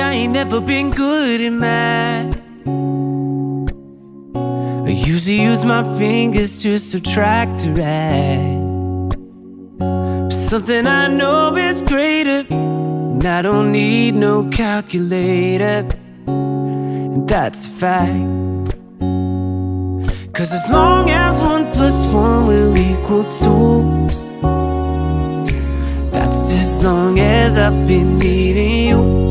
I ain't never been good at math. I usually use my fingers to subtract or add. But something I know is greater, and I don't need no calculator, and that's a fact. 'Cause as long as 1 + 1 will equal 2, that's as long as I've been needing you.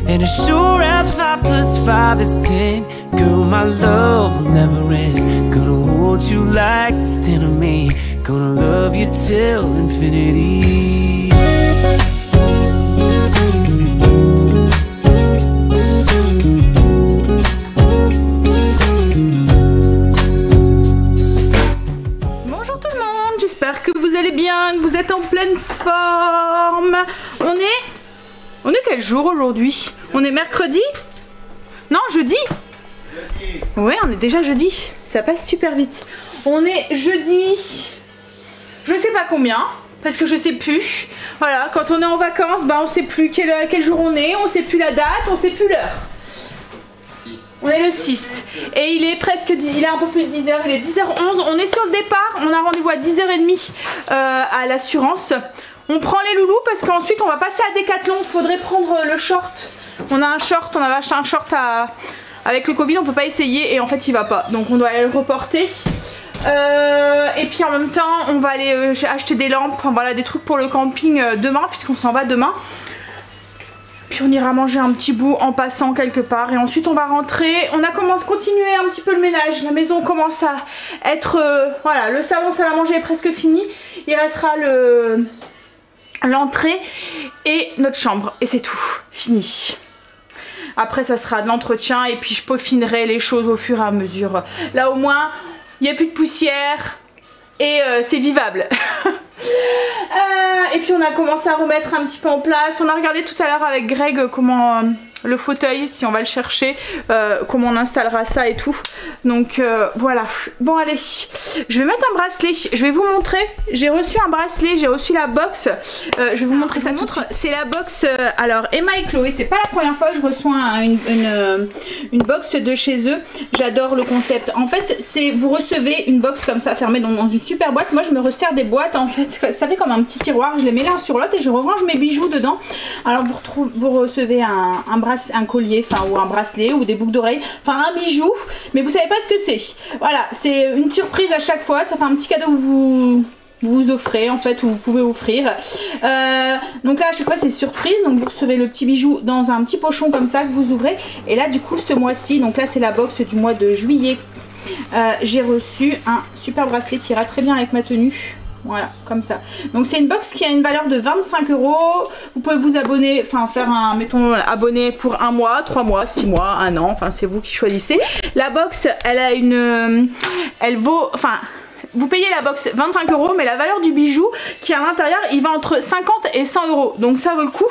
And as sure as 5 + 5 is 10, girl, my love will never end. Gonna hold you like it's 10 of me. Gonna love you till infinity. Bonjour tout le monde, j'espère que vous allez bien, que vous êtes en pleine forme. On est quel jour aujourd'hui? On est mercredi? Non, jeudi? Ouais, on est déjà jeudi. Ça passe super vite. On est jeudi. Je sais pas combien, parce que je sais plus. Voilà, quand on est en vacances, bah on sait plus quel jour on est, on sait plus la date, on sait plus l'heure. On est le 6. Et il est presque, il est un peu plus de 10h, il est 10h11. On est sur le départ, on a rendez-vous à 10h30 à l'assurance. On prend les loulous parce qu'ensuite on va passer à Decathlon. Il faudrait prendre le short. On a un short, on avait acheté un short avec le Covid, on peut pas essayer et en fait il va pas. Donc on doit aller le reporter. Et puis en même temps on va aller acheter des lampes, enfin, voilà, des trucs pour le camping demain puisqu'on s'en va demain. Puis on ira manger un petit bout en passant quelque part et ensuite on va rentrer. On a continué un petit peu le ménage. La maison commence à être voilà, le salon salle à manger est presque fini. Il restera l'entrée et notre chambre et c'est tout, fini. Après ça sera de l'entretien et puis je peaufinerai les choses au fur et à mesure. Là au moins il n'y a plus de poussière et c'est vivable. Et puis on a commencé à remettre un petit peu en place. On a regardé tout à l'heure avec Greg comment le fauteuil, si on va le chercher, comment on installera ça et tout. Donc voilà. Bon allez, je vais mettre un bracelet. Je vais vous montrer. J'ai reçu un bracelet, j'ai reçu la box. Je vais vous montrer ça tout de suite. C'est la box. Alors Emma et Chloé, c'est pas la première fois que je reçois une box de chez eux. J'adore le concept. En fait, c'est vous recevez une box comme ça fermée dans une super boîte. Moi, je me resserre des boîtes en fait. Ça fait comme un petit tiroir. Je les mets l'un sur l'autre et je range mes bijoux dedans. Alors vous recevez un collier, enfin ou un bracelet ou des boucles d'oreilles, enfin un bijou, mais vous savez pas ce que c'est. Voilà, c'est une surprise à chaque fois. Ça fait un petit cadeau que vous offrez en fait, ou vous pouvez offrir. Donc là à chaque fois c'est surprise, donc vous recevez le petit bijou dans un petit pochon comme ça que vous ouvrez. Et là du coup ce mois-ci, donc là c'est la box du mois de juillet, j'ai reçu un super bracelet qui ira très bien avec ma tenue. Voilà, comme ça. Donc c'est une box qui a une valeur de 25 €. Vous pouvez vous abonner, enfin faire un, mettons, abonner pour 1 mois, 3 mois, 6 mois, 1 an, enfin c'est vous qui choisissez. La box, elle a elle vaut, enfin, vous payez la box 25 €, mais la valeur du bijou qui est à l'intérieur, il va entre 50 et 100 €. Donc ça vaut le coup.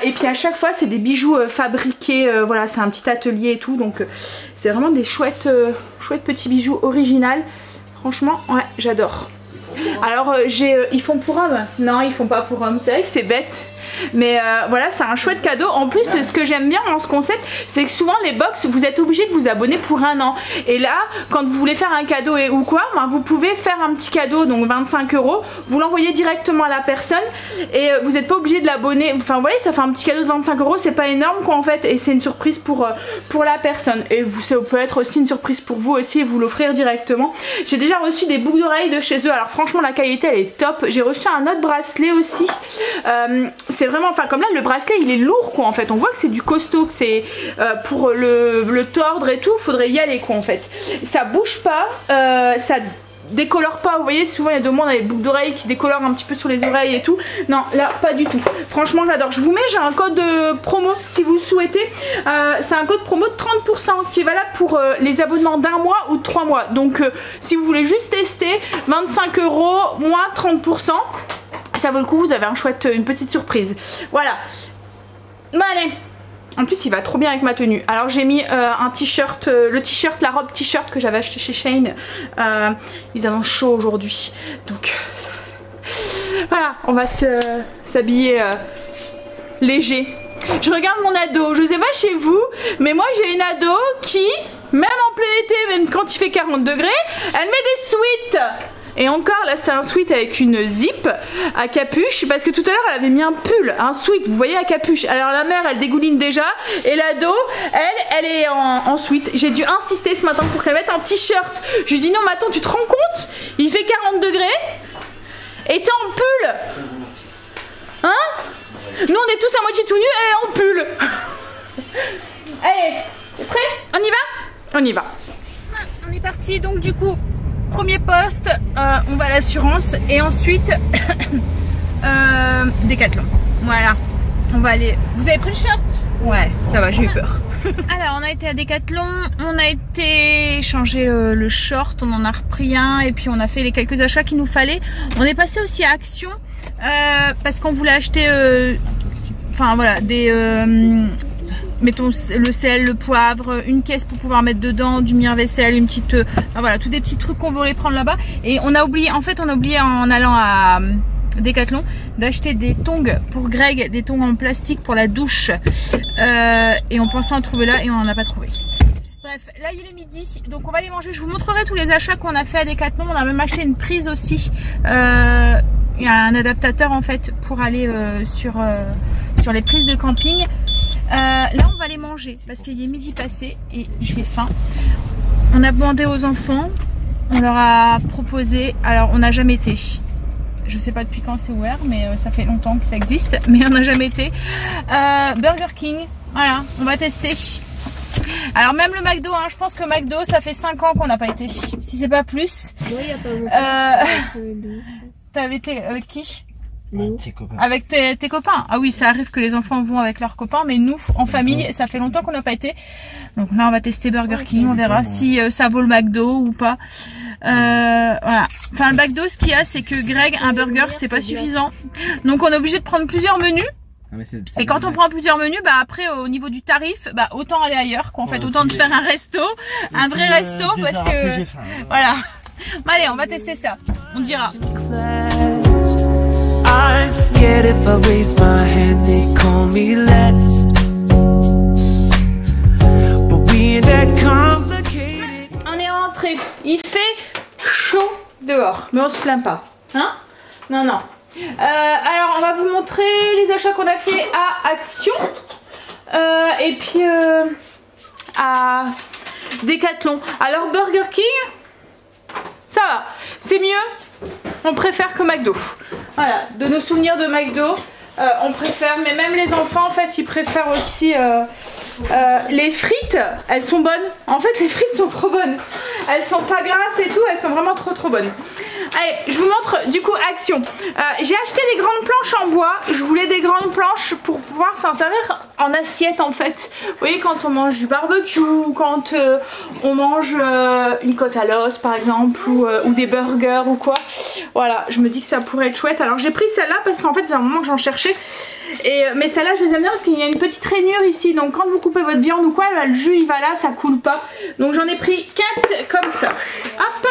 Et puis à chaque fois, c'est des bijoux fabriqués, voilà, c'est un petit atelier et tout. Donc c'est vraiment des chouettes petits bijoux originaux. Franchement, ouais, j'adore. Alors ils font pour hommes? Non, ils font pas pour hommes, c'est vrai que c'est bête. Mais voilà, c'est un chouette cadeau. En plus, ce que j'aime bien dans ce concept, c'est que souvent les box, vous êtes obligé de vous abonner pour 1 an. Et là, quand vous voulez faire un cadeau ou quoi, ben, vous pouvez faire un petit cadeau, donc 25 €, vous l'envoyez directement à la personne et vous n'êtes pas obligé de l'abonner. Enfin, vous voyez, ça fait un petit cadeau de 25 €, c'est pas énorme quoi en fait, et c'est une surprise pour la personne. Et ça peut être aussi une surprise pour vous aussi et vous l'offrir directement. J'ai déjà reçu des boucles d'oreilles de chez eux. Alors franchement, la qualité elle est top. J'ai reçu un autre bracelet aussi. C'est vraiment, enfin comme là le bracelet il est lourd quoi en fait, on voit que c'est du costaud, que c'est pour le tordre et tout, faudrait y aller quoi en fait. Ça bouge pas, ça décolore pas, vous voyez souvent il y a des moments dans les boucles d'oreilles qui décolorent un petit peu sur les oreilles et tout. Non là pas du tout, franchement j'adore. Je vous mets, j'ai un code promo si vous le souhaitez, c'est un code promo de 30% qui est valable pour les abonnements d'1 mois ou de 3 mois. Donc si vous voulez juste tester, 25 € moins 30%, ça vaut le coup, vous avez une petite surprise. Voilà. Bon allez. En plus il va trop bien avec ma tenue. Alors j'ai mis un t-shirt, la robe t-shirt que j'avais acheté chez Shein. Ils annoncent chaud aujourd'hui. Donc voilà, on va s'habiller léger. Je regarde mon ado, je sais pas chez vous, mais moi j'ai une ado qui, même en plein été, même quand il fait 40 degrés, elle met des sweats. Et encore là c'est un sweat avec une zip à capuche, parce que tout à l'heure elle avait mis un pull, un sweat, vous voyez, à capuche. Alors la mère elle dégouline déjà, et l'ado elle est en sweat. J'ai dû insister ce matin pour qu'elle mette un t-shirt. Je lui dis non mais attends, tu te rends compte, il fait 40 degrés et t'es en pull, hein? Nous on est tous à moitié tout nus et en pull. Allez, c'est prêt? On y va? On y va. On est parti, donc du coup premier poste, on va à l'assurance et ensuite Décathlon. Voilà, on va aller. Vous avez pris le shirt? Ouais, ça va, j'ai eu peur. Alors on a été à Décathlon, on a été changer le short, on en a repris un et puis on a fait les quelques achats qu'il nous fallait. On est passé aussi à Action parce qu'on voulait acheter enfin voilà des mettons le sel, le poivre, une caisse pour pouvoir mettre dedans, du mire-vaisselle, une petite enfin, voilà, tous des petits trucs qu'on voulait prendre là-bas. Et on a oublié, en fait on a oublié en allant à Décathlon d'acheter des tongs pour Greg, des tongs en plastique pour la douche, et on pensait en trouver là et on n'en a pas trouvé. Bref, là il est midi, donc on va aller manger. Je vous montrerai tous les achats qu'on a fait à Décathlon. On a même acheté une prise aussi, il y a un adaptateur en fait pour aller sur les prises de camping. Là on va aller manger parce qu'il est midi passé et j'ai faim. On a demandé aux enfants, on leur a proposé, alors on n'a jamais été, je sais pas depuis quand c'est ouvert, mais ça fait longtemps que ça existe, mais on n'a jamais été. Burger King, voilà, on va tester. Alors même le McDo, hein, je pense que McDo ça fait 5 ans qu'on n'a pas été, si c'est pas plus. Oui, y a pas T'avais été avec qui? Avec tes copains. Ah oui, ça arrive que les enfants vont avec leurs copains, mais nous, en famille, ça fait longtemps qu'on n'a pas été. Donc là, on va tester Burger King, on verra si ça vaut le McDo ou pas. Voilà. Enfin, le McDo, ce qu'il y a, c'est que Greg, un burger, c'est pas suffisant. Donc on est obligé de prendre plusieurs menus. Et quand on prend plusieurs menus, bah après au niveau du tarif, bah autant aller ailleurs, quoi. En fait, autant de faire un resto, un vrai resto, parce que voilà. Bon, allez, on va tester ça. On dira. I'm scared if I raise my hand, they call me last. But we ain't that complicated. On est rentré. Il fait chaud dehors, mais on se plaint pas, hein? Non, non. Alors, on va vous montrer les achats qu'on a fait à Action et puis à Décathlon. Alors, Burger King, ça va, c'est mieux. On préfère que McDo. Voilà, de nos souvenirs de McDo, on préfère, mais même les enfants en fait ils préfèrent aussi les frites, elles sont bonnes. En fait les frites sont trop bonnes. Elles sont pas grasses et tout, elles sont vraiment trop bonnes. Allez, je vous montre du coup Action. J'ai acheté des grandes planches en bois. Je voulais des grandes planches pour pouvoir s'en servir en assiette en fait. Vous voyez, quand on mange du barbecue, quand on mange une côte à l'os par exemple, ou des burgers ou quoi. Voilà, je me dis que ça pourrait être chouette. Alors j'ai pris celle-là parce qu'en fait c'est un moment que j'en cherchais. Mais celle-là je les aime bien parce qu'il y a une petite rainure ici. Donc quand vous coupez votre viande ou quoi, bah, le jus il va là, ça coule pas. Donc j'en ai pris 4 comme ça. Hop.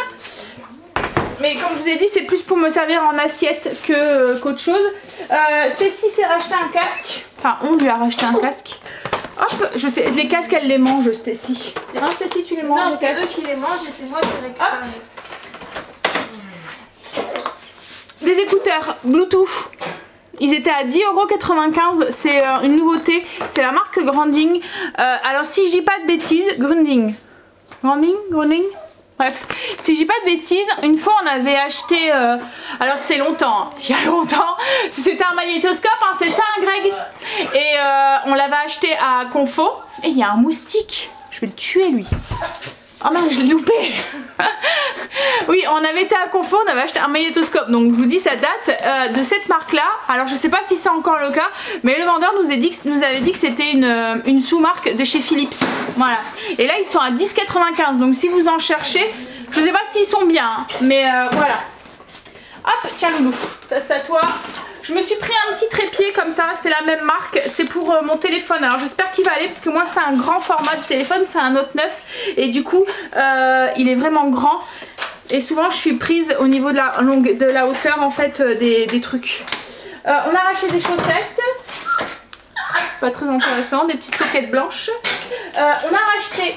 Mais comme je vous ai dit, c'est plus pour me servir en assiette qu'autre chose. Celle-ci s'est racheté un casque. Enfin, on lui a racheté un casque. Hop, je sais, les casques, elle les mange, Stécie. C'est vrai, Stécie, tu les manges? Non, c'est eux qui les mangent et c'est moi qui récupère. Des écouteurs Bluetooth. Ils étaient à 10,95 €. C'est une nouveauté. C'est la marque Grunding. Alors, si je dis pas de bêtises, Grunding. Grunding. Bref, si je dis pas de bêtises, une fois on avait acheté, alors c'est longtemps, il y a longtemps, c'était un magnétoscope, hein, c'est ça hein, Greg? Et on l'avait acheté à Confo, et il y a un moustique, je vais le tuer lui. Oh non, je l'ai loupé. Oui, on avait été à Confo, on avait acheté un magnétoscope. Donc je vous dis, ça date de cette marque-là. Alors je sais pas si c'est encore le cas, mais le vendeur nous avait dit que c'était une sous-marque de chez Philips. Voilà. Et là, ils sont à 10,95 €. Donc si vous en cherchez, je sais pas s'ils sont bien, hein, mais voilà. Hop, tiens loulou, ça c'est à toi. Je me suis pris un petit trépied comme ça, c'est la même marque, c'est pour mon téléphone. Alors j'espère qu'il va aller parce que moi c'est un grand format de téléphone, c'est un Note 9 et du coup il est vraiment grand. Et souvent je suis prise au niveau de la hauteur en fait des trucs. On a racheté des chaussettes. pas très intéressant, des petites soquettes blanches. On a racheté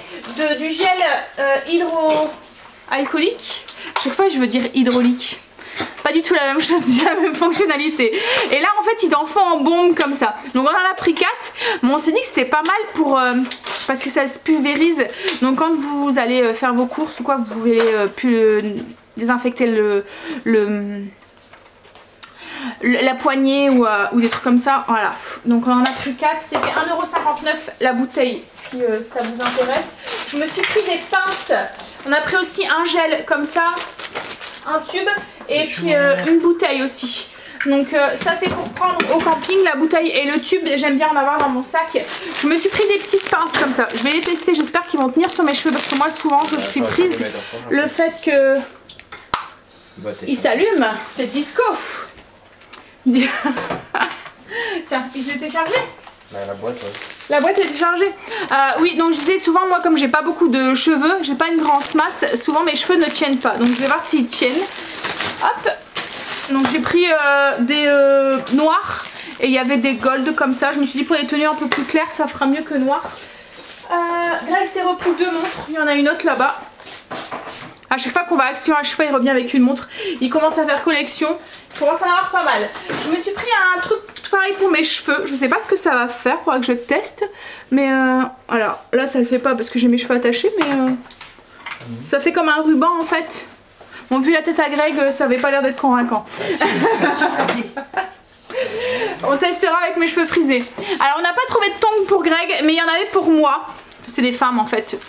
du gel hydroalcoolique. Chaque fois je veux dire hydraulique. Pas du tout la même chose, la même fonctionnalité. Et là en fait ils en font en bombe comme ça. Donc on en a pris 4. Mais on s'est dit que c'était pas mal pour parce que ça se pulvérise. Donc quand vous allez faire vos courses ou quoi, vous pouvez désinfecter la poignée ou des trucs comme ça. Voilà. Donc on en a pris 4. C'était 1,59 € la bouteille si ça vous intéresse. Je me suis pris des pinces. On a pris aussi un gel comme ça, un tube et puis une bouteille aussi. Donc ça c'est pour prendre au camping, la bouteille et le tube, j'aime bien en avoir dans mon sac. Je me suis pris des petites pinces comme ça, je vais les tester, j'espère qu'ils vont tenir sur mes cheveux parce que moi souvent je suis prise le fait que il s'allume, c'est disco. Tiens, ils étaient chargés? La boîte, ouais. La boîte était chargée. Oui, donc je disais souvent, moi comme j'ai pas beaucoup de cheveux, j'ai pas une grande masse, souvent mes cheveux ne tiennent pas. Donc je vais voir s'ils tiennent. Hop. Donc j'ai pris des noirs et il y avait des gold comme ça. Je me suis dit pour les tenues un peu plus claires, ça fera mieux que noir. Greg s'est repris 2 montres, il y en a une autre là-bas. À chaque fois qu'on va à Action, à chaque fois il revient avec une montre. Il commence à faire collection. Il commence à en avoir pas mal. Je me suis pris un truc pareil pour mes cheveux. Je sais pas ce que ça va faire, faudra que je teste. Mais alors là ça le fait pas parce que j'ai mes cheveux attachés. Mais ça fait comme un ruban en fait. Bon, vu la tête à Greg, ça avait pas l'air d'être convaincant. On testera avec mes cheveux frisés. Alors on n'a pas trouvé de tongs pour Greg, mais il y en avait pour moi. C'est des femmes en fait.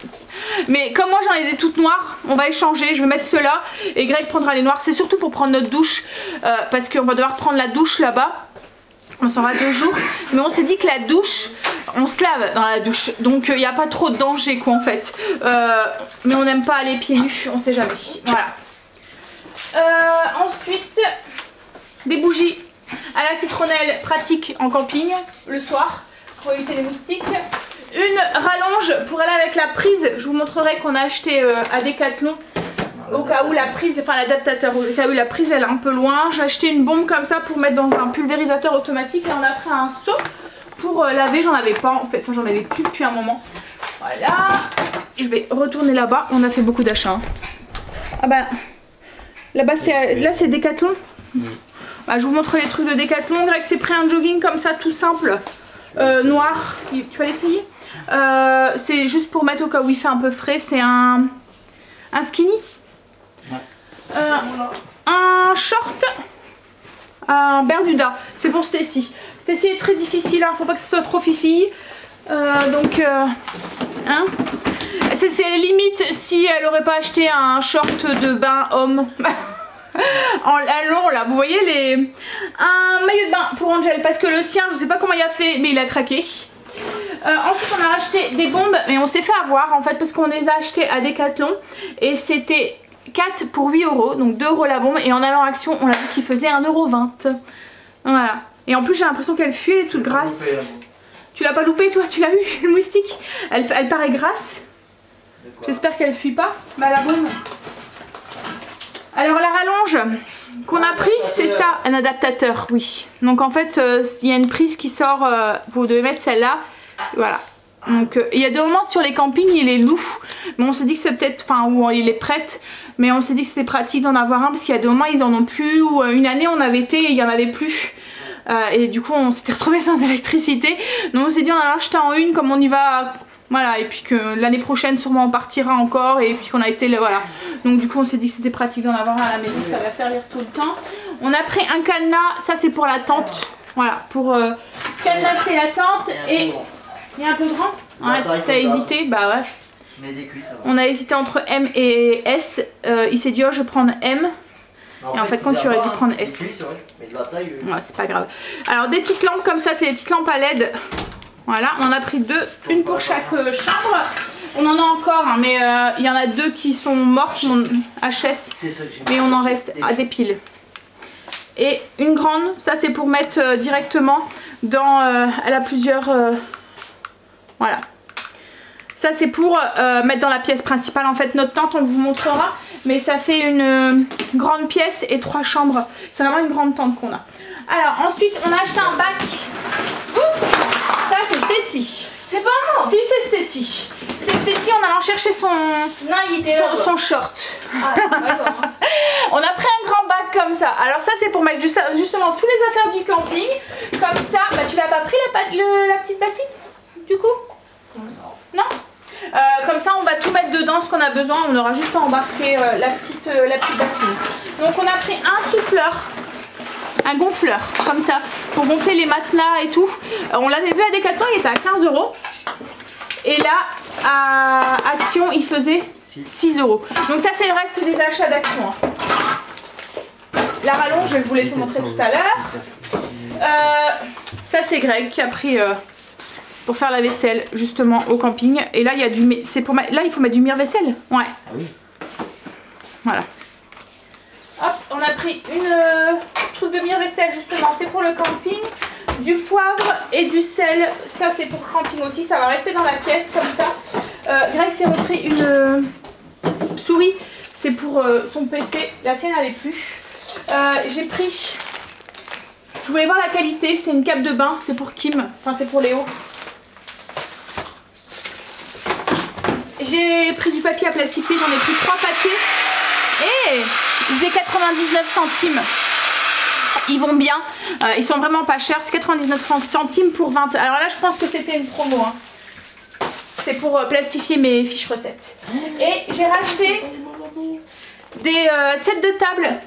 Mais comme moi j'en ai des toutes noires, on va échanger. Je vais mettre ceux-là et Greg prendra les noirs. C'est surtout pour prendre notre douche parce qu'on va devoir prendre la douche là-bas. On s'en va 2 jours. Mais on s'est dit que la douche, on se lave dans la douche. Donc il n'y a pas trop de danger quoi en fait. Mais on n'aime pas aller pieds nus, on sait jamais. Voilà. Ensuite, des bougies à la citronnelle pratique en camping le soir pour éviter les moustiques. Une rallonge pour aller avec la prise. Je vous montrerai qu'on a acheté à Decathlon au cas où la prise, enfin l'adaptateur, au cas où la prise elle est un peu loin. J'ai acheté une bombe comme ça pour mettre dans un pulvérisateur automatique. Et on a pris un seau pour laver. J'en avais pas en fait, enfin, j'en avais plus depuis un moment. Voilà. Je vais retourner là-bas. On a fait beaucoup d'achats. Hein. Ah bah là-bas c'est Decathlon. Bah, je vous montre les trucs de Decathlon. Greg s'est pris un jogging comme ça tout simple. Noir. Tu vas l'essayer? C'est juste pour mettre au cas où il fait un peu frais. C'est un skinny. Ouais. Un short. Un Bermuda. C'est pour Stacy. Stacy est très difficile. Hein, faut pas que ce soit trop fifi. Donc hein, c'est limite si elle aurait pas acheté un short de bain homme. En long là, vous voyez un maillot de bain pour Angel parce que le sien je sais pas comment il a fait mais il a craqué. Ensuite on a racheté des bombes mais on s'est fait avoir en fait parce qu'on les a achetées à Decathlon et c'était 4 pour 8 €, donc 2 € la bombe et en allant en Action on a vu qu'il faisait 1,20 €. Voilà. Et en plus j'ai l'impression qu'elle fuit, elle est toute grasse. Tu l'as pas loupé toi? Tu l'as vu le moustique? Elle paraît grasse. J'espère qu'elle fuit pas. Bah la bombe. Alors la rallonge qu'on a pris c'est ça, un adaptateur, oui. Donc en fait il y a une prise qui sort, vous devez mettre celle-là, voilà. Donc il y a des moments sur les campings il est lourd, mais on s'est dit que c'est peut-être, enfin où il est prête, mais on s'est dit que c'était pratique d'en avoir un parce qu'il y a des moments ils en ont plus, ou une année on avait été et il n'y en avait plus. Et du coup on s'était retrouvé sans électricité, donc on s'est dit on en a acheté en une comme on y va. Voilà, et puis que l'année prochaine sûrement on partira encore et puis qu'on a été voilà. Donc du coup on s'est dit que c'était pratique d'en avoir à la maison, ça va servir tout le temps. On a pris un cadenas, ça c'est pour la tente. Voilà, pour cadenasser la tente. Et il y a un peu grand. Ouais, t'as hésité, bah ouais. Mais des cuisses, ça va. On a hésité entre M et S. Il s'est dit oh je vais prendre M. Et en fait quand tu aurais dû prendre S. Cuisses, ouais. Mais de la taille. Ouais, c'est pas grave. Alors des petites lampes comme ça, c'est des petites lampes à LED. Voilà, on en a pris 2, une pour chaque chambre. On en a encore, hein, mais il y en a 2 qui sont mortes, HS, mais on en reste à des piles. Et une grande, ça c'est pour mettre directement dans... elle a plusieurs... voilà. Ça c'est pour mettre dans la pièce principale. En fait notre tente on vous montrera, mais ça fait une grande pièce et 3 chambres. C'est vraiment une grande tente qu'on a. Alors ensuite on a acheté un bac. Ça c'est Stacy. C'est pas moi. Si, c'est Stacy. C'est Stacy en allant chercher son son short. Ah, d'accord. On a pris un grand bac comme ça. Alors ça c'est pour mettre justement tous les affaires du camping. Comme ça, bah tu l'as pas pris la petite bassine du coup? Non. Comme ça on va tout mettre dedans ce qu'on a besoin. On aura juste à embarquer la petite bassine. Donc on a pris un souffleur. Un gonfleur comme ça pour gonfler les matelas et tout. On l'avait vu à Decathlon, il était à 15 €. Et là à Action il faisait 6 €. Donc ça c'est le reste des achats d'Action. La rallonge je vais vous laisser montrer tout à l'heure. Ça c'est Greg qui a pris pour faire la vaisselle justement au camping. Et là il y a du là il faut mettre du mire-vaisselle. Ouais. Ah oui. Voilà. Hop, on a pris une truc de mire-vaisselle justement, c'est pour le camping. Du poivre et du sel, ça c'est pour le camping aussi, ça va rester dans la pièce comme ça. Greg s'est repris une souris, c'est pour son PC, la sienne elle est plus. J'ai pris, je voulais voir la qualité, c'est une cape de bain, c'est pour Kim, enfin c'est pour Léo. J'ai pris du papier à plastifier, j'en ai pris 3 paquets. Et ils faisaient 99 centimes. Ils vont bien, ils sont vraiment pas chers, c'est 99 centimes pour 20. Alors là je pense que c'était une promo hein. C'est pour plastifier mes fiches recettes. Et j'ai racheté des sets de table.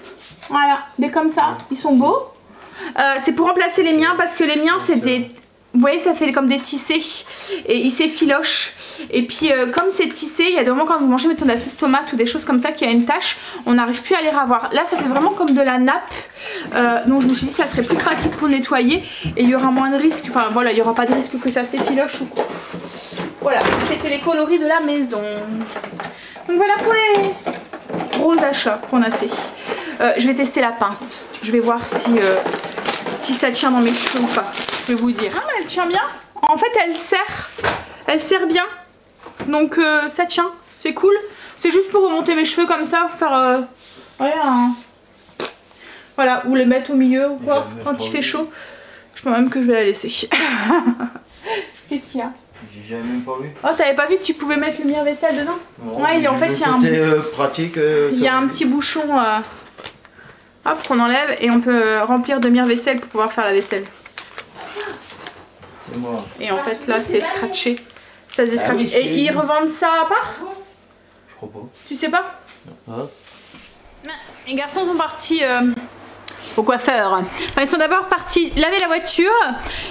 Voilà, des comme ça, ils sont beaux. C'est pour remplacer les miens parce que les miens c'est des... Vous voyez ça fait comme des tissés et ils s'effilochent. Et puis comme c'est tissé, il y a des moments quand vous mangez mettons de la sauce tomate ou des choses comme ça qui a une tache, on n'arrive plus à les ravoir. Là ça fait vraiment comme de la nappe. Donc je me suis dit ça serait plus pratique pour nettoyer et il y aura moins de risques. Enfin voilà, il n'y aura pas de risque que ça s'effiloche ou quoi. Voilà, c'était les coloris de la maison. Donc voilà pour les gros achats qu'on a fait. Je vais tester la pince. Je vais voir si ça tient dans mes cheveux ou pas. Je vais vous dire. Ah, elle tient bien. En fait, elle serre bien. Donc ça tient. C'est cool. C'est juste pour remonter mes cheveux comme ça, faire voilà, ou les mettre au milieu ou quoi quand il fait chaud. Je pense même que je vais la laisser. Qu'est-ce qu'il y a? J'ai même pas vu. Oh, t'avais pas vu que tu pouvais mettre le mire-vaisselle dedans? Non, ouais, en fait, il y a un pratique. Il y a un petit bouchon hop, qu'on enlève et on peut remplir de mire-vaisselle pour pouvoir faire la vaisselle. C'est moi. Et en fait, là, c'est scratché. Ça se scratché. Oui, et ils revendent ça à part? Je crois pas. Tu sais pas? Ah. Les garçons sont partis au coiffeur. Enfin, ils sont d'abord partis laver la voiture.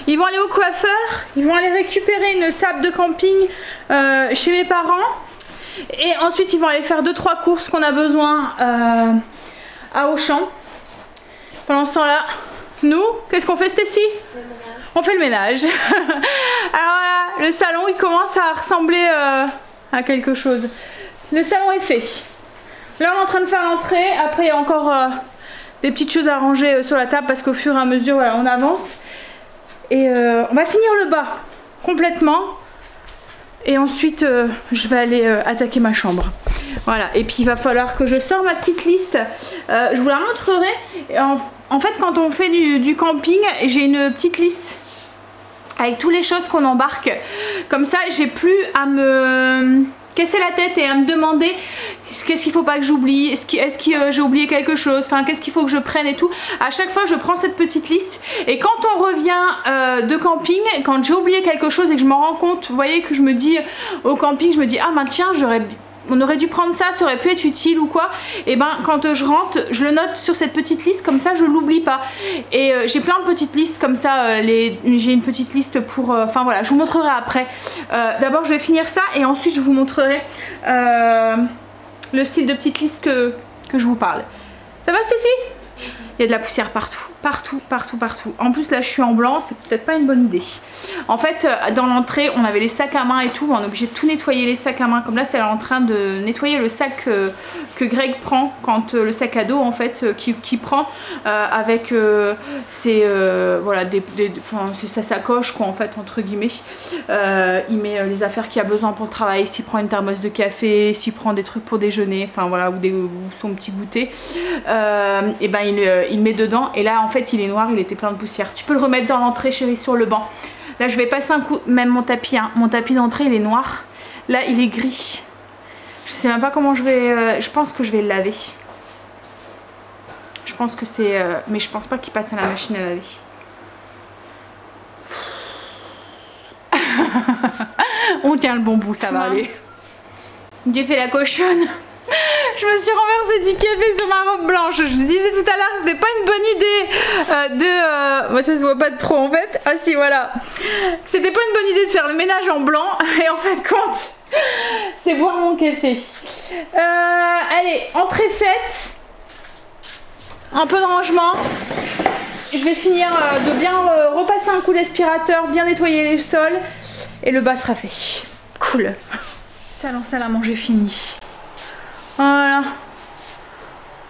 Ils vont aller au coiffeur. Ils vont aller récupérer une table de camping chez mes parents. Et ensuite, ils vont aller faire 2-3 courses qu'on a besoin à Auchan. Pendant ce temps-là, nous, qu'est-ce qu'on fait, Stacy? On fait le ménage. Alors voilà, le salon il commence à ressembler à quelque chose. Le salon est fait. Là on est en train de faire l'entrée. Après il y a encore des petites choses à ranger sur la table parce qu'au fur et à mesure voilà, on avance. Et on va finir le bas complètement. Et ensuite je vais aller attaquer ma chambre. Voilà, et puis il va falloir que je sorte ma petite liste. Je vous la montrerai. En fait, quand on fait du camping, j'ai une petite liste avec toutes les choses qu'on embarque. Comme ça, j'ai plus à me casser la tête et à me demander qu'est-ce qu'il faut pas que j'oublie, est-ce que j'ai oublié quelque chose, enfin qu'est-ce qu'il faut que je prenne et tout. À chaque fois, je prends cette petite liste et quand on revient de camping, quand j'ai oublié quelque chose et que je m'en rends compte, vous voyez que je me dis au camping, je me dis ah ben tiens, on aurait dû prendre ça, ça aurait pu être utile ou quoi. Et ben quand je rentre, je le note sur cette petite liste, comme ça je l'oublie pas. Et j'ai plein de petites listes comme ça, j'ai une petite liste pour... Enfin voilà, je vous montrerai après. D'abord je vais finir ça et ensuite je vous montrerai le style de petite liste que je vous parle. Ça va Stacy? Il y a de la poussière partout, partout, partout, partout. En plus là je suis en blanc, c'est peut-être pas une bonne idée. En fait dans l'entrée on avait les sacs à main et tout, on est obligé de tout nettoyer les sacs à main. Comme là c'est en train de nettoyer le sac que Greg prend, quand le sac à dos en fait qui prend avec voilà, c'est sa sacoche quoi en fait entre guillemets. Il met les affaires qu'il a besoin pour le travail, s'il prend une thermos de café, s'il prend des trucs pour déjeuner, enfin voilà, ou son petit goûter. Et ben il met dedans et là en fait il est noir, il était plein de poussière. Tu peux le remettre dans l'entrée chérie sur le banc. Là je vais passer un coup, même mon tapis, hein. Mon tapis d'entrée il est noir. Là il est gris. Je sais même pas comment je vais... je pense que je vais le laver. Je pense que c'est... mais je pense pas qu'il passe à la machine à laver. On tient le bon bout, ça va aller. J'ai fait la cochonne. Je me suis renversé du café sur ma robe blanche. Je vous disais tout à l'heure que c'était pas une bonne idée Moi ça se voit pas de trop en fait. Ah si, voilà. C'était pas une bonne idée de faire le ménage en blanc. Et en fait compte, c'est boire mon café. Allez, entrée faite. Un peu de rangement. Je vais finir de bien repasser un coup d'aspirateur, bien nettoyer les sols. Et le bas sera fait. Cool. Salle à manger fini. Voilà.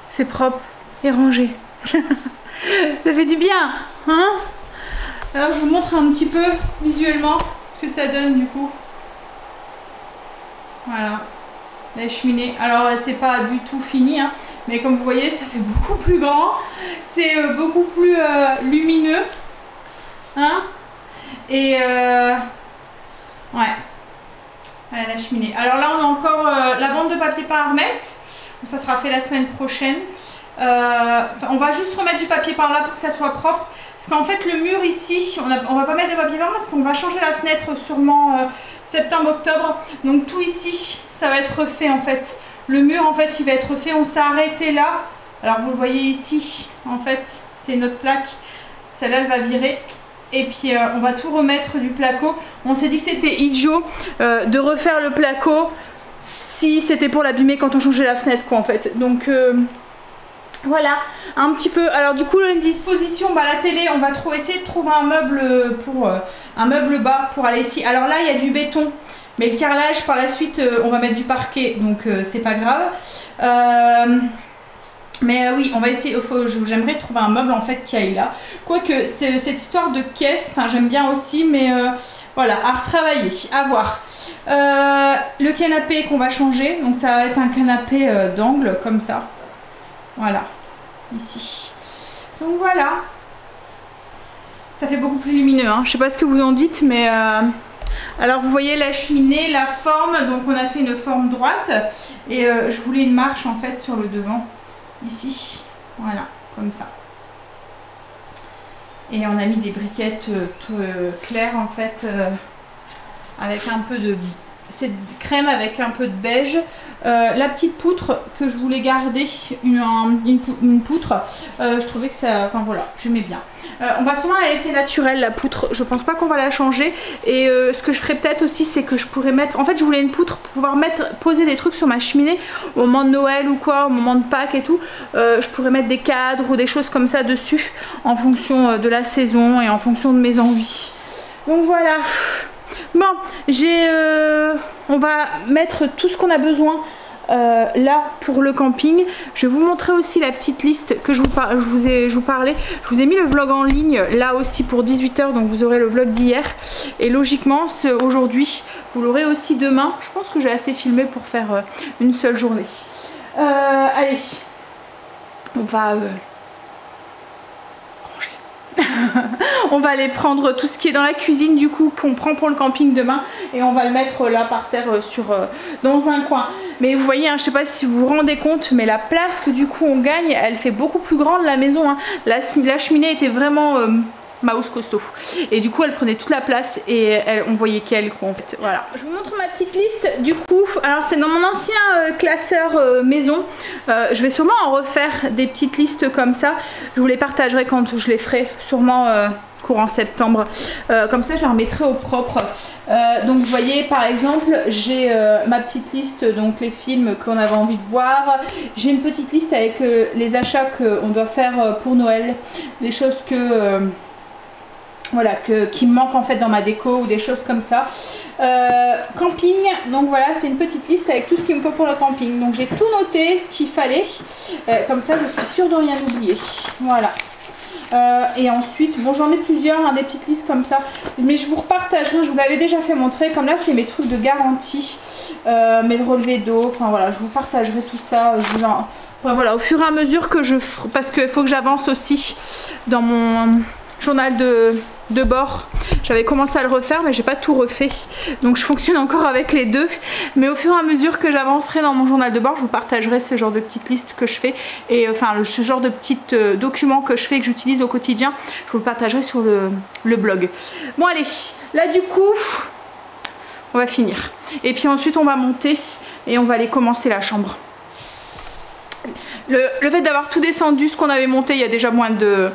C'est propre et rangé. Ça fait du bien, hein? Alors je vous montre un petit peu visuellement ce que ça donne du coup. Voilà. La cheminée. Alors c'est pas du tout fini, hein, mais comme vous voyez ça fait beaucoup plus grand. C'est beaucoup plus lumineux. Hein? Et ouais. Voilà la cheminée. Alors là on a encore la bande de papier peint à remettre. Donc, ça sera fait la semaine prochaine. On va juste remettre du papier peint là pour que ça soit propre. Parce qu'en fait le mur ici, on va pas mettre de papier peint parce qu'on va changer la fenêtre sûrement septembre-octobre. Donc tout ici ça va être refait en fait. Le mur en fait il va être refait. On s'est arrêté là. Alors vous le voyez ici en fait c'est notre plaque. Celle-là elle va virer. Et puis on va tout remettre du placo. On s'est dit que c'était idiot de refaire le placo si c'était pour l'abîmer quand on changeait la fenêtre quoi en fait. Donc voilà un petit peu. Alors du coup une disposition, bah, la télé on va essayer de trouver un meuble pour un meuble bas pour aller ici. Alors là il y a du béton. Mais le carrelage par la suite on va mettre du parquet. Donc c'est pas grave. Mais oui, on va essayer, j'aimerais trouver un meuble en fait qui aille là. Quoique, cette histoire de caisse, j'aime bien aussi, mais voilà, à retravailler, à voir. Le canapé qu'on va changer, donc ça va être un canapé d'angle, comme ça. Voilà, ici. Donc voilà. Ça fait beaucoup plus lumineux, hein. Je sais pas ce que vous en dites, mais... Alors vous voyez la cheminée, la forme, donc on a fait une forme droite. Et je voulais une marche en fait sur le devant. Ici, voilà, comme ça. Et on a mis des briquettes claires en fait, avec un peu de cette crème avec un peu de beige. La petite poutre que je voulais garder, une poutre, je trouvais que ça, enfin voilà, j'aimais bien. On va souvent la laisser naturelle la poutre, je pense pas qu'on va la changer. Et ce que je ferais peut-être aussi c'est que je pourrais mettre, en fait je voulais une poutre pour pouvoir poser des trucs sur ma cheminée au moment de Noël ou quoi, au moment de Pâques et tout. Je pourrais mettre des cadres ou des choses comme ça dessus en fonction de la saison et en fonction de mes envies. Donc voilà. Bon, on va mettre tout ce qu'on a besoin là pour le camping. Je vais vous montrer aussi la petite liste que je vous parlais. Je vous ai mis le vlog en ligne là aussi pour 18 h, donc vous aurez le vlog d'hier. Et logiquement, aujourd'hui, vous l'aurez aussi demain. Je pense que j'ai assez filmé pour faire une seule journée. Allez, on va... on va aller prendre tout ce qui est dans la cuisine du coup qu'on prend pour le camping demain et on va le mettre là par terre dans un coin. Mais vous voyez, hein, je sais pas si vous vous rendez compte, mais la place que du coup on gagne, elle fait beaucoup plus grande la maison, hein. La cheminée était vraiment mouse costaud et du coup elle prenait toute la place et on voyait qu'elle quoi en fait. Voilà, je vous montre ma petite liste du coup. Alors c'est dans mon ancien classeur maison. Je vais sûrement en refaire des petites listes comme ça. Je vous les partagerai quand je les ferai, sûrement courant septembre. Comme ça je la remettrai au propre. Donc vous voyez par exemple j'ai ma petite liste, donc les films qu'on avait envie de voir. J'ai une petite liste avec les achats qu'on doit faire pour Noël, les choses que voilà, qui me manquent en fait dans ma déco ou des choses comme ça. Camping, donc voilà, c'est une petite liste avec tout ce qu'il me faut pour le camping. Donc j'ai tout noté, ce qu'il fallait, comme ça je suis sûre de rien oublier. Voilà. Et ensuite, bon j'en ai plusieurs, hein, des petites listes comme ça, mais je vous repartagerai, je vous l'avais déjà fait montrer, comme là c'est mes trucs de garantie, mes relevés d'eau, enfin voilà, je vous partagerai tout ça, voilà, au fur et à mesure que je ferai, parce qu'il faut que j'avance aussi dans mon journal de bord. J'avais commencé à le refaire mais j'ai pas tout refait. Donc je fonctionne encore avec les deux. Mais au fur et à mesure que j'avancerai dans mon journal de bord, je vous partagerai ce genre de petites listes que je fais. Et enfin ce genre de petits documents que je fais et que j'utilise au quotidien. Je vous le partagerai sur le blog. Bon allez, là du coup, on va finir. Et puis ensuite on va monter et on va aller commencer la chambre. Le fait d'avoir tout descendu, ce qu'on avait monté, il y a déjà moins de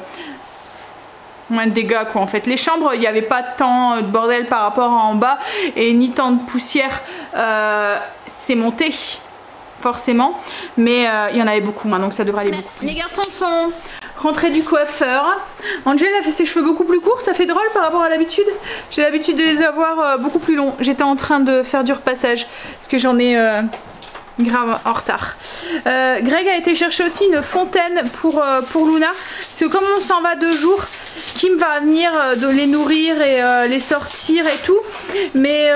dégâts quoi en fait. Les chambres, il n'y avait pas tant de bordel par rapport à en bas et ni tant de poussière. C'est monté forcément, mais il y en avait beaucoup moins, donc ça devrait aller beaucoup plus vite. Les garçons sont rentrés du coiffeur. Angel a fait ses cheveux beaucoup plus courts, ça fait drôle par rapport à l'habitude. J'ai l'habitude de les avoir beaucoup plus longs. J'étais en train de faire du repassage parce que j'en ai grave en retard. Greg a été chercher aussi une fontaine pour Luna, parce que comme on s'en va 2 jours, Kim va venir de les nourrir et les sortir et tout, mais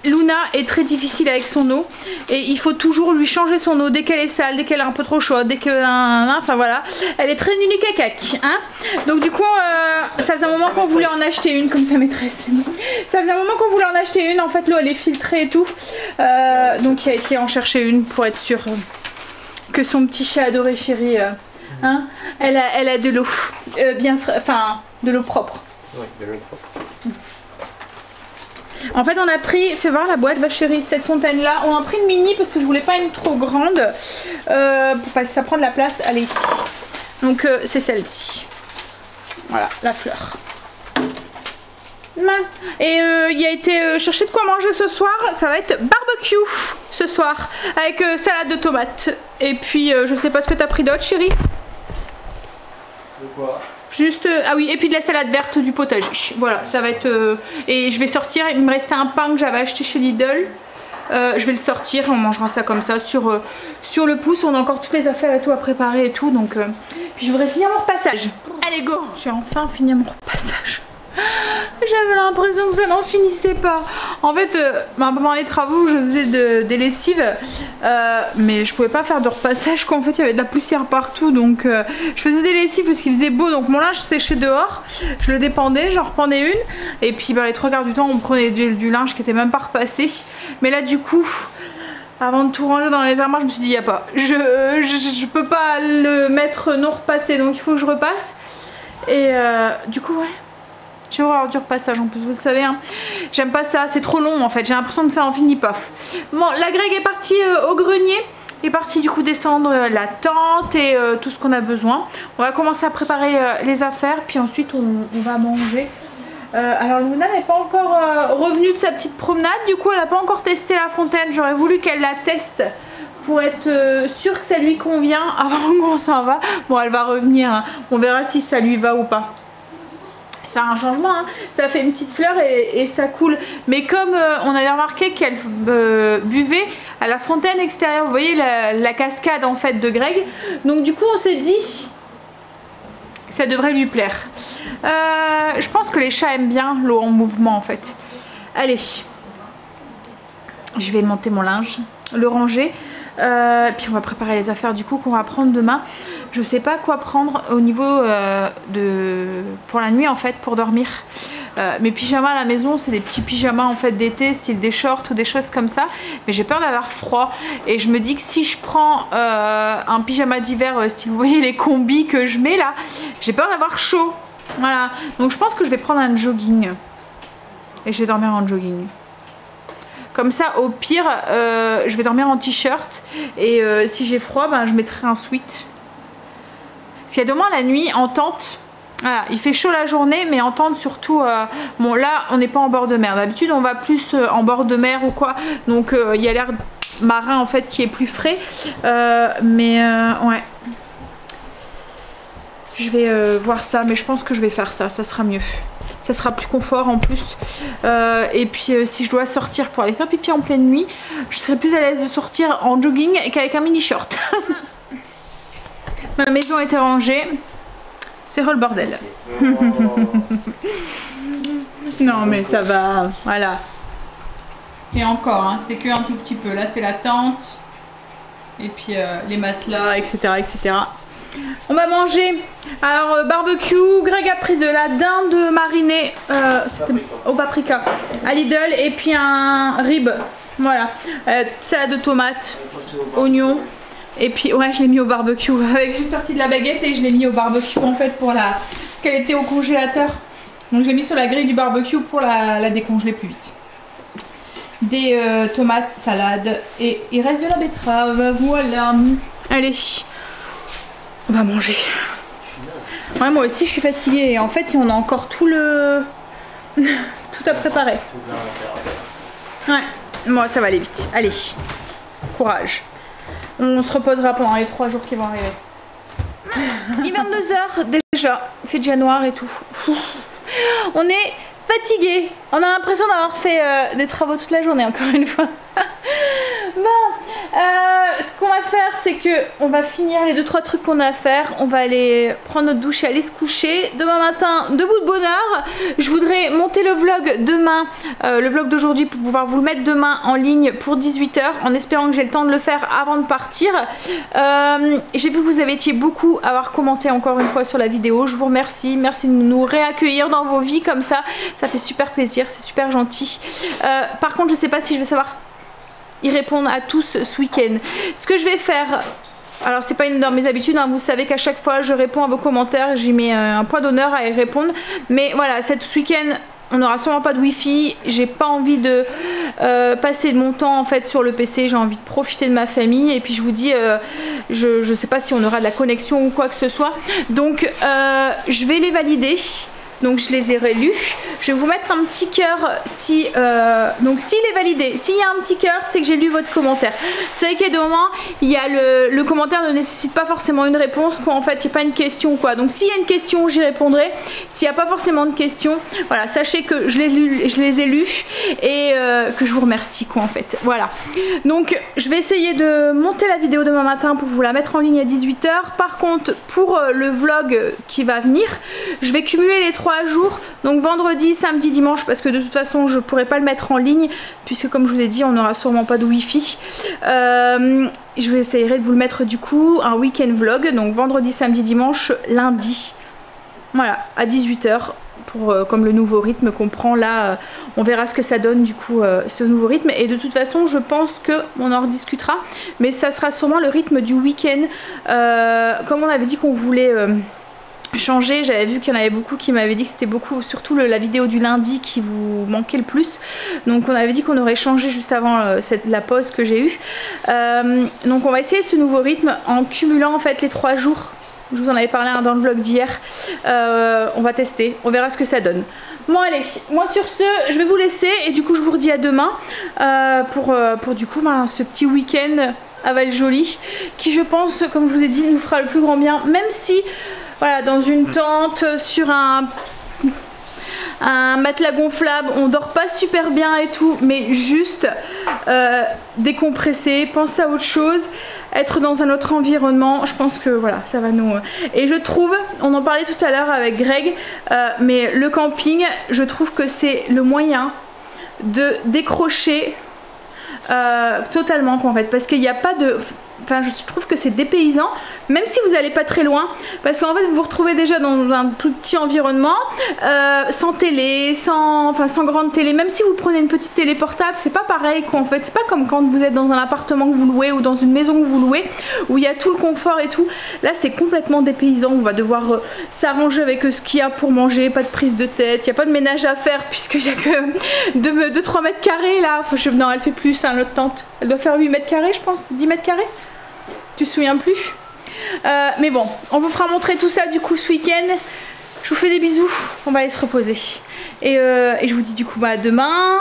Luna est très difficile avec son eau et il faut toujours lui changer son eau dès qu'elle est sale, dès qu'elle est un peu trop chaude, dès que enfin voilà, elle est très nulle et cacac hein. Donc du coup ça faisait un moment qu'on voulait en acheter une, comme sa maîtresse, ça faisait un moment qu'on voulait en acheter une, en fait l'eau elle est filtrée et tout, donc il a été en chercher une pour être sûr que son petit chat adoré chéri hein, elle a de l'eau bien enfin de l'eau propre. Ouais, de l'eau propre. En fait on a pris, fais voir la boîte va chérie, cette fontaine là, on a pris une mini parce que je voulais pas une trop grande parce que ça prend de la place, elle est ici. Donc c'est celle-ci. Voilà, la fleur. Et il a été chercher de quoi manger ce soir, ça va être barbecue ce soir, avec salade de tomates. Et puis je sais pas ce que t'as pris d'autre chérie. De quoi? Juste, ah oui, et puis de la salade verte du potager. Voilà, ça va être... et je vais sortir, il me restait un pain que j'avais acheté chez Lidl. Je vais le sortir, on mangera ça comme ça sur le pouce. On a encore toutes les affaires et tout à préparer et tout. Donc, puis je voudrais finir mon repassage. Allez, go! J'ai enfin fini mon repassage. J'avais l'impression que ça n'en finissait pas. En fait, pendant les travaux, je faisais des lessives, mais je pouvais pas faire de repassage quand en fait il y avait de la poussière partout. Donc je faisais des lessives parce qu'il faisait beau, donc mon linge séchait dehors. Je le dépendais, j'en reprenais une, et puis les 3 quarts du temps on prenait du linge qui était même pas repassé. Mais là du coup, avant de tout ranger dans les armoires, je me suis dit y a pas, je peux pas le mettre non repassé, donc il faut que je repasse. Et du coup ouais, j'ai horreur du repassage en plus, vous le savez hein. J'aime pas ça, c'est trop long en fait, j'ai l'impression que ça en finit pas. Bon, la Greg est partie au grenier, est partie du coup descendre la tente et tout ce qu'on a besoin. On va commencer à préparer les affaires, puis ensuite on va manger. Alors Luna n'est pas encore revenue de sa petite promenade, du coup elle n'a pas encore testé la fontaine. J'aurais voulu qu'elle la teste pour être sûre que ça lui convient avant qu'on s'en va. Bon, elle va revenir, hein. On verra si ça lui va ou pas. C'est un changement, hein. Ça fait une petite fleur et ça coule. Mais comme on avait remarqué qu'elle buvait à la fontaine extérieure, vous voyez la cascade en fait de Greg. Donc du coup on s'est dit que ça devrait lui plaire. Je pense que les chats aiment bien l'eau en mouvement en fait. Allez, je vais monter mon linge, le ranger. Puis on va préparer les affaires du coup qu'on va prendre demain. Je sais pas quoi prendre au niveau pour la nuit en fait, pour dormir. Mes pyjamas à la maison, c'est des petits pyjamas en fait d'été, style des shorts ou des choses comme ça. Mais j'ai peur d'avoir froid. Et je me dis que si je prends un pyjama d'hiver, style vous voyez les combis que je mets là, j'ai peur d'avoir chaud. Voilà. Donc je pense que je vais prendre un jogging. Et je vais dormir en jogging. Comme ça, au pire, je vais dormir en t-shirt. Et si j'ai froid, ben, je mettrai un sweat. Parce qu'il y a demain la nuit en tente. Voilà, il fait chaud la journée, mais en tente surtout. Bon, là, on n'est pas en bord de mer. D'habitude, on va plus en bord de mer ou quoi. Donc, il y a l'air marin en fait qui est plus frais. Ouais. Je vais voir ça, mais je pense que je vais faire ça. Ça sera mieux. Ça sera plus confort en plus. Et puis si je dois sortir pour aller faire pipi en pleine nuit, je serai plus à l'aise de sortir en jogging qu'avec un mini short. Ma maison était rangée. C'est le bordel. Non mais ça va. Voilà. Et encore, hein, c'est que un tout petit peu. Là c'est la tente. Et puis les matelas, etc. etc. On va manger. Alors barbecue, Greg a pris de la dinde marinée au paprika à Lidl et puis un rib. Voilà, salade de tomates, oignons. Et puis ouais, je l'ai mis au barbecue. J'ai sorti de la baguette et je l'ai mis au barbecue en fait pour parce qu'elle était au congélateur. Donc je l'ai mis sur la grille du barbecue pour la décongeler plus vite. Des tomates, salade et il reste de la betterave. Voilà. Allez, on va manger. Ouais, moi aussi je suis fatiguée et en fait on a encore tout à préparer. Ouais, moi ça va aller vite. Allez, courage. On se reposera pendant les 3 jours qui vont arriver. Il est 22h déjà, il fait déjà noir et tout. On est fatigué. On a l'impression d'avoir fait des travaux toute la journée encore une fois. Bon, ce qu'on va faire c'est que on va finir les 2-3 trucs qu'on a à faire. On va aller prendre notre douche et aller se coucher. Demain matin, debout de bonne heure. Je voudrais monter le vlog demain, le vlog d'aujourd'hui pour pouvoir vous le mettre demain en ligne pour 18h en espérant que j'ai le temps de le faire avant de partir. J'ai vu que vous avez été beaucoup à avoir commenté encore une fois sur la vidéo. Je vous remercie. Merci de nous réaccueillir dans vos vies comme ça. Ça fait super plaisir, c'est super gentil. Par contre, je sais pas si je vais savoir y répondre à tous ce week-end. Ce que je vais faire, alors c'est pas une de mes habitudes, hein, vous savez qu'à chaque fois je réponds à vos commentaires, j'y mets un point d'honneur à y répondre, mais voilà, ce week-end on n'aura sûrement pas de wifi, j'ai pas envie de passer de mon temps en fait sur le PC, j'ai envie de profiter de ma famille et puis je vous dis, je sais pas si on aura de la connexion ou quoi que ce soit, donc je vais les valider. Donc je les ai relus. Je vais vous mettre un petit cœur si donc s'il est validé. S'il y a un petit cœur, c'est que j'ai lu votre commentaire. C'est vrai qu'il y a des moments, il y a le commentaire ne nécessite pas forcément une réponse, quoi. En fait, il n'y a pas une question ou quoi. Donc s'il y a une question, j'y répondrai. S'il n'y a pas forcément de question, voilà, sachez que je les ai lus et que je vous remercie, quoi, en fait. Voilà. Donc je vais essayer de monter la vidéo demain matin pour vous la mettre en ligne à 18h. Par contre, pour le vlog qui va venir, je vais cumuler les 3 jours, donc vendredi, samedi, dimanche, parce que de toute façon je pourrais pas le mettre en ligne puisque comme je vous ai dit on n'aura sûrement pas de wifi. Je vais essayer de vous le mettre du coup un week-end vlog, donc vendredi, samedi, dimanche, lundi, voilà, à 18h pour comme le nouveau rythme qu'on prend là, on verra ce que ça donne du coup ce nouveau rythme, et de toute façon je pense que on en rediscutera, mais ça sera sûrement le rythme du week-end comme on avait dit qu'on voulait changer. J'avais vu qu'il y en avait beaucoup qui m'avaient dit que c'était beaucoup, surtout la vidéo du lundi qui vous manquait le plus, donc on avait dit qu'on aurait changé juste avant la pause que j'ai eue, donc on va essayer ce nouveau rythme en cumulant en fait les 3 jours. Je vous en avais parlé dans le vlog d'hier. On va tester, on verra ce que ça donne. Bon allez, moi sur ce je vais vous laisser et du coup je vous redis à demain pour du coup ce petit week-end à Val-Joli qui, je pense, comme je vous ai dit, nous fera le plus grand bien, même si voilà, dans une tente, sur un matelas gonflable, on dort pas super bien et tout, mais juste décompresser, penser à autre chose, être dans un autre environnement, je pense que voilà, ça va nous... Et je trouve, on en parlait tout à l'heure avec Greg, mais le camping, je trouve que c'est le moyen de décrocher totalement, quoi, en fait, parce qu'il n'y a pas de... Enfin, je trouve que c'est dépaysant, même si vous n'allez pas très loin, parce qu'en fait vous vous retrouvez déjà dans un tout petit environnement, sans télé, sans grande télé. Même si vous prenez une petite télé portable, c'est pas pareil, quoi, en fait. C'est pas comme quand vous êtes dans un appartement que vous louez ou dans une maison que vous louez, où il y a tout le confort et tout. Là c'est complètement dépaysant, on va devoir s'arranger avec ce qu'il y a pour manger, pas de prise de tête, il n'y a pas de ménage à faire puisqu'il n'y a que 2-3 mètres carrés là. Enfin, non, elle fait plus, hein, notre tente, elle doit faire 8 mètres carrés je pense, 10 mètres carrés. Tu te souviens plus, mais bon, on vous fera montrer tout ça du coup ce week-end. Je vous fais des bisous, on va aller se reposer. Et je vous dis du coup à demain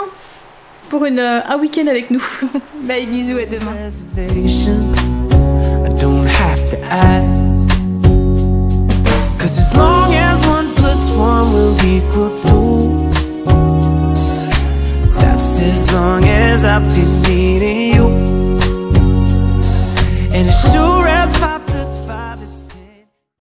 pour un week-end avec nous. Bye, bisous, à demain. As long as I believe